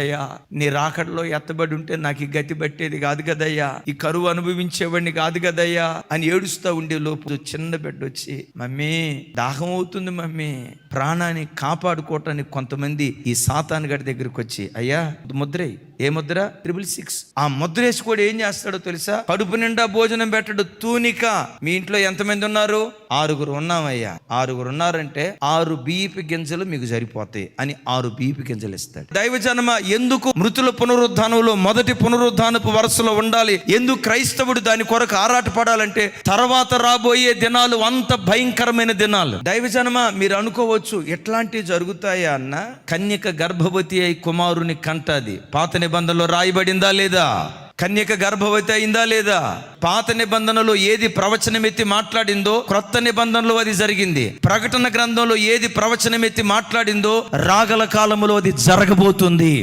అయ్యా నీ రాకడలో ఎత్తబడి ఉంటే నాకు ఈ గతి పట్టేది కాదు కదయ్యా, ఈ కరువు అనుభవించేవాడిని కాదు కదయ్యా అని ఏడుస్తూ ఉండే లోపు చిన్న బిడ్డ వచ్చి, మమ్మీ దాహం అవుతుంది మమ్మీ, ప్రాణాన్ని కాపాడుకోవటానికి కొంతమంది ఈ సాతాను గడి దగ్గరికి వచ్చి, అయ్యా ముద్రే, ఏ ముద్ర 666, ఆ ముద్ర వేసి కూడా ఏం చేస్తాడో తెలుసా? కడుపు నిండా భోజనం పెట్టడు, తూనిక. మీ ఇంట్లో ఎంతమంది ఉన్నారు? 6 ఉన్నామయ్యా. 6 ఉన్నారంటే 6 బియ్యపు గింజలు మీకు సరిపోతాయి అని 6 బియ్యపు గింజలు ఇస్తాడు. దైవజనమ, ఎందుకు మృతుల పునరుద్ధానంలో మొదటి పునరుద్ధానపు వరుసలో ఉండాలి? ఎందుకు క్రైస్తవుడు దాని కొరకు ఆరాటపడాలంటే తర్వాత రాబోయే దినాలు అంత భయంకరమైన దినాలు. దైవజనమ, మీరు అనుకోవచ్చు ఎట్లాంటివి జరుగుతాయా అన్న? కన్యక గర్భవతి అయి కుమారుని కంటది. పాత నిబంధనలో రాయబడిందా లేదా? కన్యక గర్భవతి అయిందా లేదా? పాత నిబంధనలో ఏది ప్రవచనం ఎత్తి మాట్లాడిందో క్రొత్త నిబంధనలో అది జరిగింది. ప్రకటన గ్రంథంలో ఏది ప్రవచనం ఎత్తి మాట్లాడిందో రాగల కాలంలో అది జరగబోతుంది.